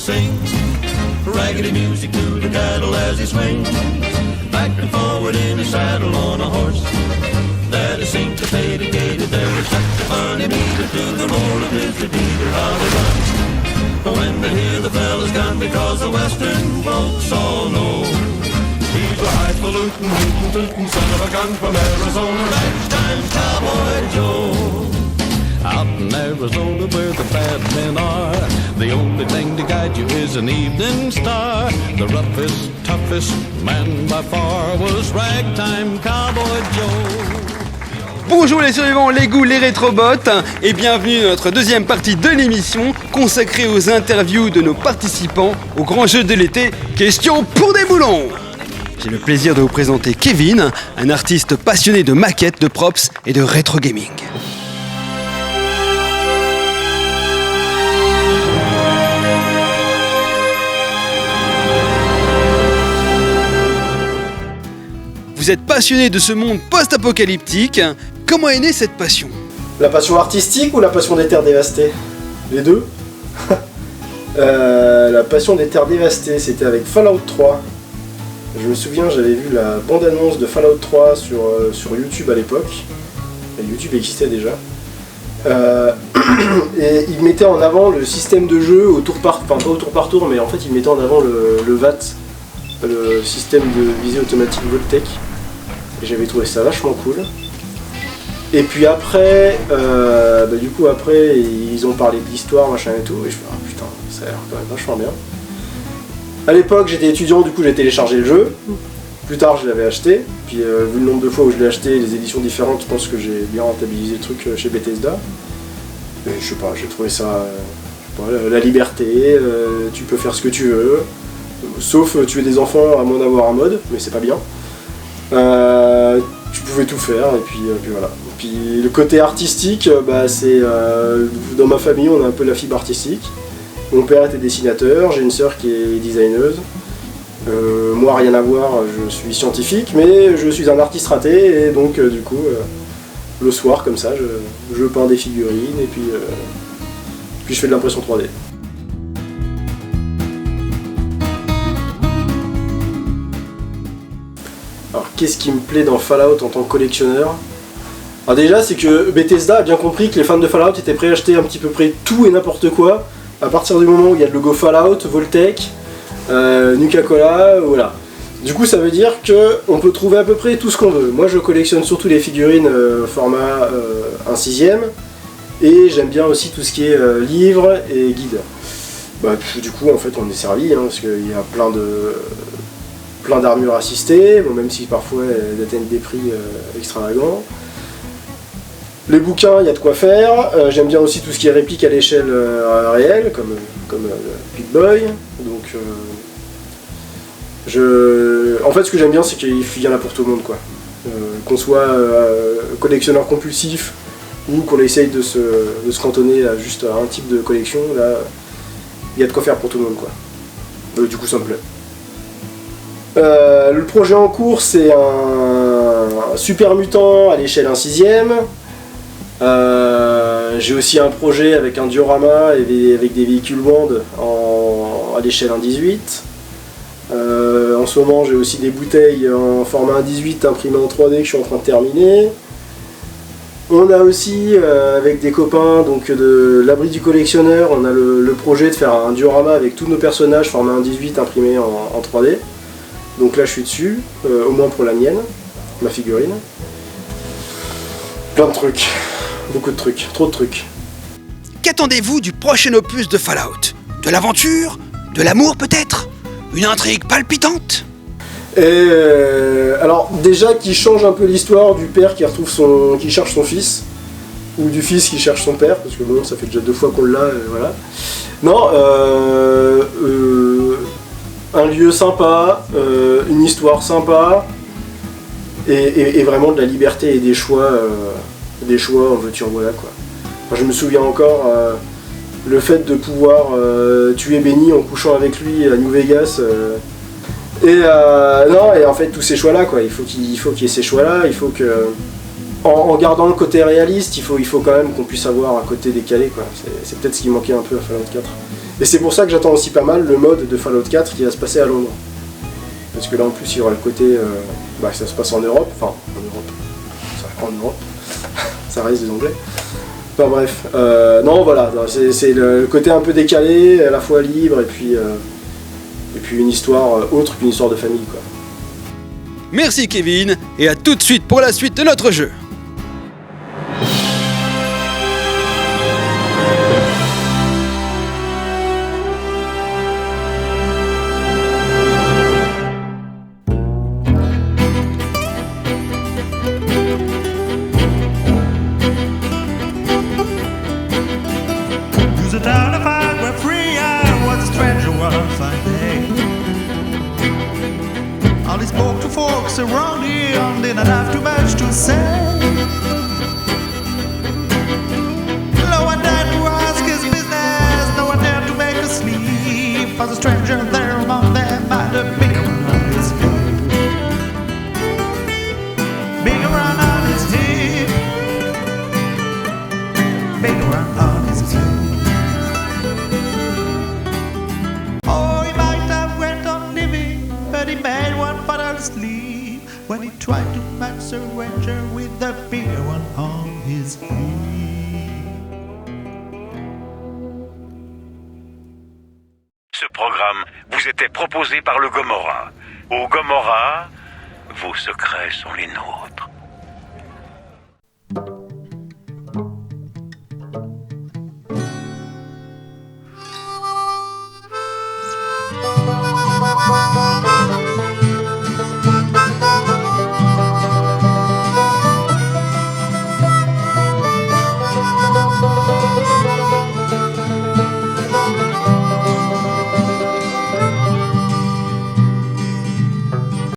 sing raggedy music to the cattle as he swings back and forward in his saddle on a horse that is syncopated. There is such a funny meter to the roll of his repeater, how they run when they hear the fella's gun, because the western folks all know he's a highfalutin, hootin', son of a gun from Arizona, ragtime cowboy Joe. Out in Arizona where the bad men are, the only thing to guide you is an evening star. The roughest, toughest man by far was ragtime cowboy Joe. Bonjour les survivants, les goûts, les rétrobots, et bienvenue dans notre deuxième partie de l'émission consacrée aux interviews de nos participants au grand jeu de l'été, Question pour des boulons. J'ai le plaisir de vous présenter Kevin, un artiste passionné de maquettes, de props et de rétro gaming. Vous êtes passionné de ce monde post-apocalyptique. Comment est née cette passion ? La passion artistique ou la passion des terres dévastées ? Les deux. La passion des terres dévastées, c'était avec Fallout 3. Je me souviens, j'avais vu la bande-annonce de Fallout 3 sur YouTube à l'époque. YouTube existait déjà. Et il mettait en avant le système de jeu au tour par... Enfin, pas au tour par tour, mais en fait, il mettait en avant le VAT, le système de visée automatique Voltec. Et j'avais trouvé ça vachement cool. Et puis après, après, ils ont parlé de l'histoire, machin et tout, et je me suis dit, ah putain, ça a l'air quand même vachement bien. À l'époque, j'étais étudiant, du coup j'ai téléchargé le jeu. Plus tard, je l'avais acheté. Puis vu le nombre de fois où je l'ai acheté, les éditions différentes, je pense que j'ai bien rentabilisé le truc chez Bethesda. Et je sais pas, j'ai trouvé ça... la liberté, tu peux faire ce que tu veux. Sauf tuer des enfants à moins d'avoir un mode, mais c'est pas bien. Tu pouvais tout faire, et puis voilà. Et puis le côté artistique, c'est... dans ma famille, on a un peu la fibre artistique. Mon père était dessinateur, j'ai une sœur qui est designeuse. Moi, rien à voir, je suis scientifique, mais je suis un artiste raté, et donc du coup, le soir, comme ça, je peins des figurines, et puis je fais de l'impression 3D. Alors, qu'est-ce qui me plaît dans Fallout en tant que collectionneur ? Alors déjà, c'est que Bethesda a bien compris que les fans de Fallout étaient prêts à acheter un petit peu près tout et n'importe quoi, à partir du moment où il y a le logo Fallout, Voltec, Nuka-Cola, voilà. Du coup, ça veut dire qu'on peut trouver à peu près tout ce qu'on veut. Moi, je collectionne surtout les figurines format 1/6, et j'aime bien aussi tout ce qui est livres et guides. Du coup, en fait, on est servi, parce qu'il y a plein d'armures assistées, bon, même si parfois elles atteignent des prix extravagants. Les bouquins, il y a de quoi faire. J'aime bien aussi tout ce qui est réplique à l'échelle réelle, comme Big Boy. Donc, en fait, ce que j'aime bien, c'est qu'il y en a pour tout le monde, quoi. Qu'on soit collectionneur compulsif ou qu'on essaye de se cantonner à juste un type de collection, là, il y a de quoi faire pour tout le monde, quoi. Du coup, ça me plaît. Le projet en cours, c'est un super mutant à l'échelle 1/6. J'ai aussi un projet avec un diorama et avec des véhicules Wand à l'échelle 1/18. En ce moment, j'ai aussi des bouteilles en format 1/18 imprimées en 3D que je suis en train de terminer. On a aussi, avec des copains donc de l'abri du collectionneur, on a le projet de faire un diorama avec tous nos personnages format 1/18 imprimés en 3D. Donc là je suis dessus, au moins pour la mienne, ma figurine. Plein de trucs, beaucoup de trucs, trop de trucs. Qu'attendez-vous du prochain opus de Fallout ? De l'aventure ? De l'amour peut-être ? Une intrigue palpitante ? Alors déjà qui change un peu l'histoire du père qui cherche son fils, ou du fils qui cherche son père, parce que bon ça fait déjà 2 fois qu'on l'a, voilà. Non, un lieu sympa, une histoire sympa, et vraiment de la liberté et des choix en veux-tu en voilà, quoi. Enfin, je me souviens encore le fait de pouvoir tuer Benny en couchant avec lui à New Vegas. Et en fait tous ces choix là, quoi. Il faut qu'il y ait ces choix là, il faut que en gardant le côté réaliste, il faut quand même qu'on puisse avoir un côté décalé, quoi. C'est peut-être ce qui manquait un peu à Fallout 4. Et c'est pour ça que j'attends aussi pas mal le mode de Fallout 4 qui va se passer à Londres. Parce que là en plus il y aura le côté, ça se passe en Europe, enfin en Europe, ça en Europe, ça reste des Anglais. Enfin bref, non voilà, c'est le côté un peu décalé, à la fois libre et puis une histoire autre qu'une histoire de famille quoi. Merci Kevin, et à tout de suite pour la suite de notre jeu. Use a town to fight where free I was a stranger one fine day. All these spoke to folks around here and didn't have too much to say. No one dared to ask his business, no one dared to make a sleep. As a stranger there among them had a big one on his hip. Big one on his hip. Big one on his hip. Oh, he might have went on living, but he made one father sleep when he tried to match a ranger with the bigger one on his hip. Ce programme vous était proposé par le Gomorrah. Au Gomorrah, vos secrets sont les nôtres.